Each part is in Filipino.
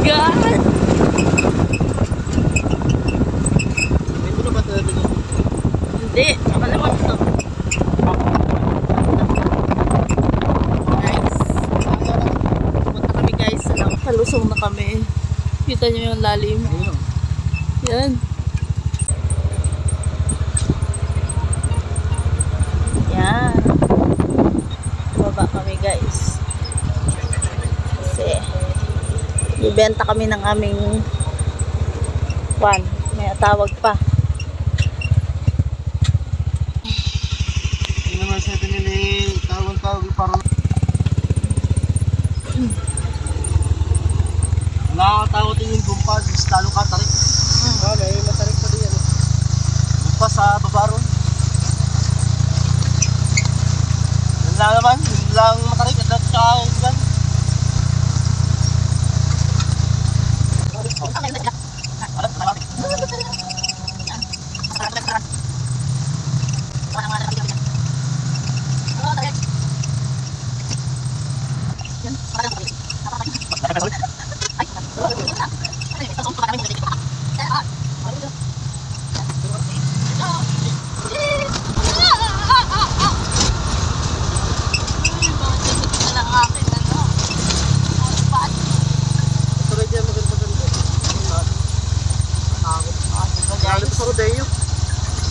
God! Ito na ba talaga ito? Hindi, malamang ito. Guys, pumunta kami guys. Kalusong na kami. Kita nyo yung lalim. Yan. Yan. Baba kami guys. Kasi ibenta kami ng aming may tawag pa. Hindi naman sa ito nila tawag parang nakakatawag din yung gumpa, lalo ka tarik. May matarik pa din yan. Gumpa sa babaro. Yun lang naman, yun lang matarik at saka yun lang.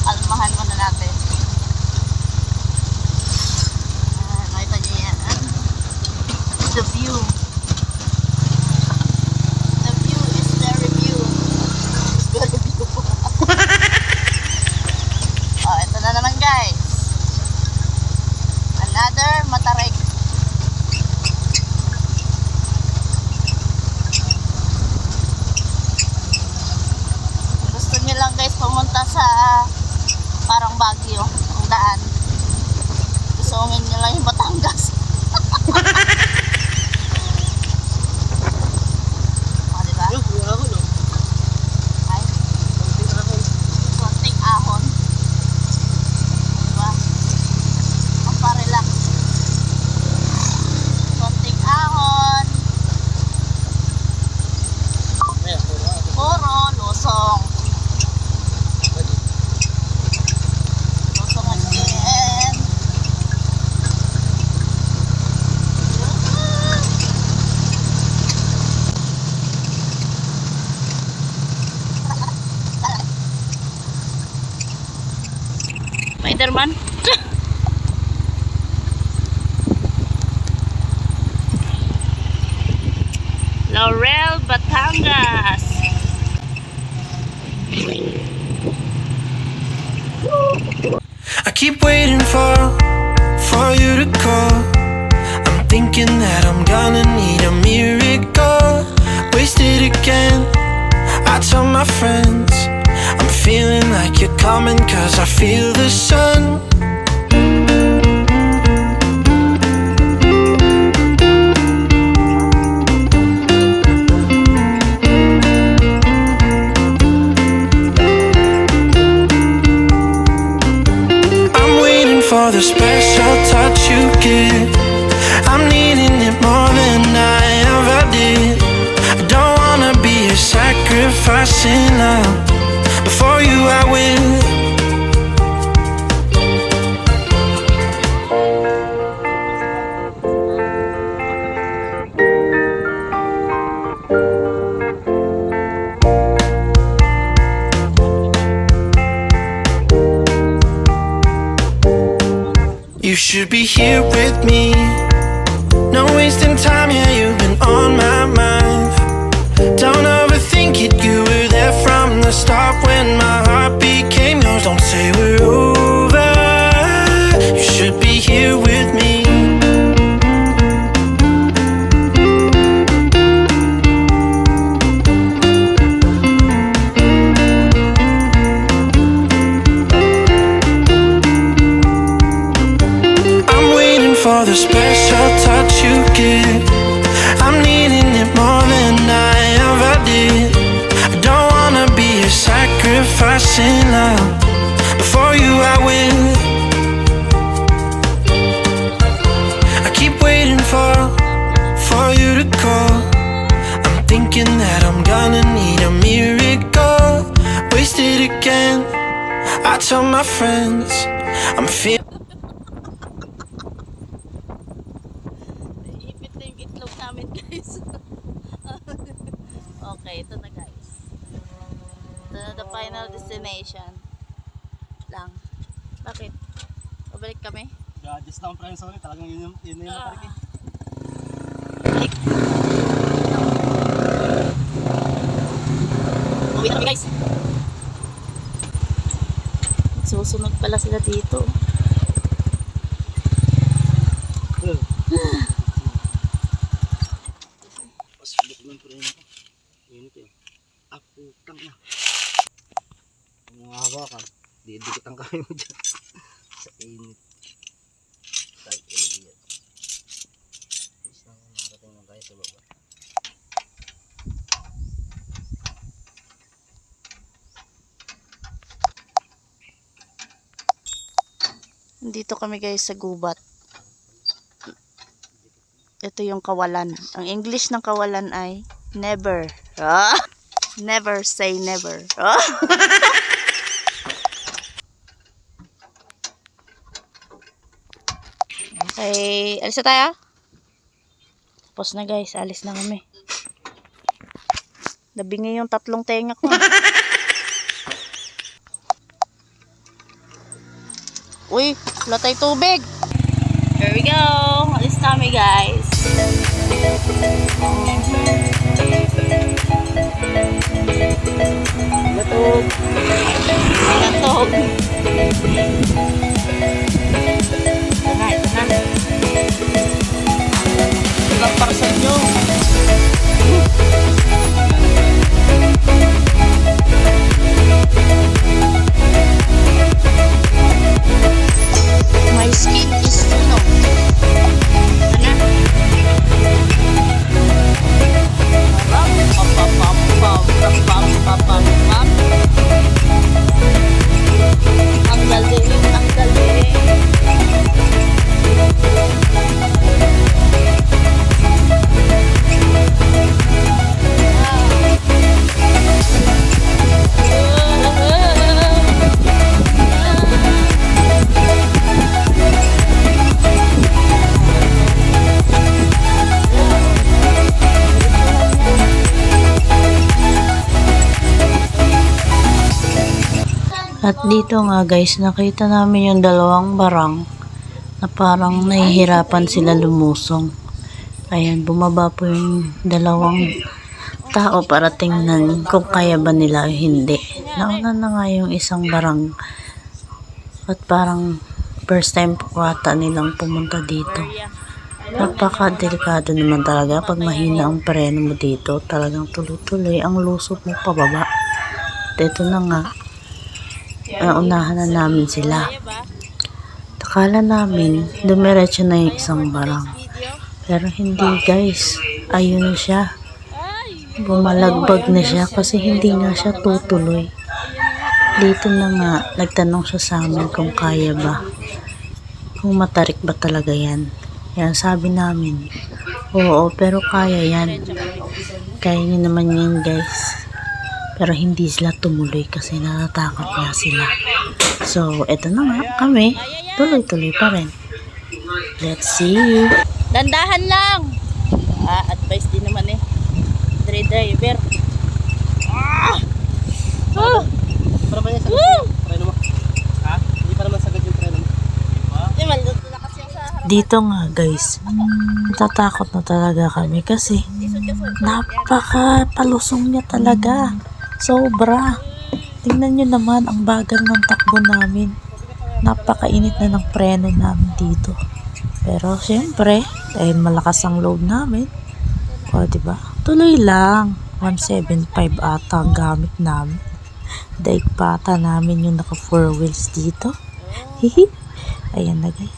Almahan muna natin. Nakita niyo yan. The view. The view is very view. It's very beautiful. Oh, ito na naman guys. Another matarik. Gusto niyo lang guys pumunta sa parang Baguio, ang daan. Gustuhin nyo lang yung Batangas. Diba? Ay, konting ahon. Diba? Ang pa-relax. Konting ahon. Puro lusong. Spiderman. Laurel, Batangas. I keep waiting for you to call. I'm thinking that I'm gonna need a miracle. Wasted again, I tell my friends I'm feeling like you're coming, cause I feel the sun. I'm waiting for the special touch you give. I'm needing it more than I ever did. I don't wanna be a sacrificing love. For you I will. You should be here with me. No wasting time, yeah, you've been on my mind. Don't overthink it, you were there from the start when my heart became yours. Don't say we're over, you should be here with me. I'm waiting for the special touch you give. I'm needing it more than I ever did. I don't wanna be a sacrificing love. For you I will. I keep waiting for you to call. I'm thinking thinking that I'm gonna need a miracle. Wasted again. I tell my friends I'm feeling. Ipit na yung itlog namin guys. Okay, ito na guys. Ito na the final destination. Lang. Bakit? Pabalik kami? Just lang friends only. Talagang yun na yung matarik eh. Uwi na kami guys. Susunod pala sila dito. Pasubok ng preno ko. Init eh. Putang na. Ang hawakan. Didikit ang kamay mo dyan. Sa init. Kahit ilagay yan. Isang marating lang tayo sa baba. Dito kami guys sa gubat. Ito yung kawalan. Ang English ng kawalan ay never. Ah! Never say never. Ah! Okay, alis na tayo. Tapos na guys, alis na kami. Nabingi yung tatlong tenga ko. Uy, wala tayong tubig. Here we go. Alis kami guys. Latog. Latog. Ito na, ito na. Ito lang para sa inyo. My skin is no. Ang galing, ang galing. At dito nga guys, nakita namin yung dalawang barang na parang nahihirapan sila lumusong. Ayan, bumaba po yung dalawang tao para tingnan kung kaya ba nila o hindi. Nauna na nga yung isang barang at parang first time po ata nilang pumunta dito. Napaka-delikado naman talaga pag mahina ang preno mo dito. Talagang tuloy-tuloy ang lusot mo pababa. At ito na nga. Unahan na namin sila. Akala namin dumiretso na yung isang barang, pero hindi guys, ayun siya, bumalagbag na siya kasi hindi nga siya tutuloy. Dito na nga nagtanong siya sa amin kung kaya ba, kung matarik ba talaga yan. Yan, sabi namin oo, pero kaya yan, kaya nyo naman yan guys. Pero hindi sila tumuloy kasi natatakot nga sila. So, eto na nga kami. Tuloy-tuloy pa rin. Let's see. Dandahan lang. Advice din naman eh. Driver. Para ba yan sagad yung preno mo? Ha? Hindi pa naman sagad yung preno mo. Dito nga guys, natatakot na talaga kami kasi napaka palusong niya talaga. Sobra. Tingnan nyo naman ang bagal ng takbo namin. Napakainit na ng preno namin dito. Pero syempre, dahil malakas ang load namin, o diba, tuloy lang. 175 ata ang gamit namin. Daig pata namin yung naka 4 wheels dito. Hihi. Ayan na guys.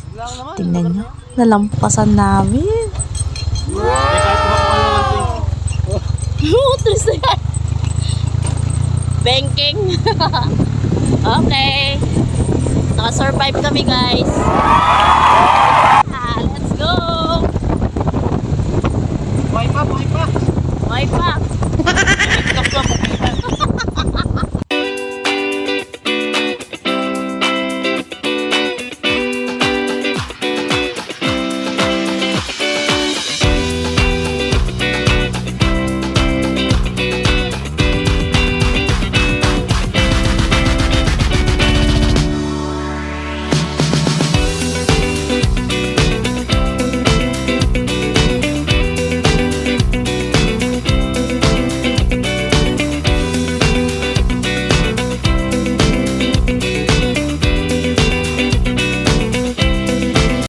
Tingnan nyo. Nalampasan namin. Triste yan. Banking. Okay. Naka-survive kami guys. Let's go. Buhay pa, buhay pa. May pa. Ito ka, pupunta.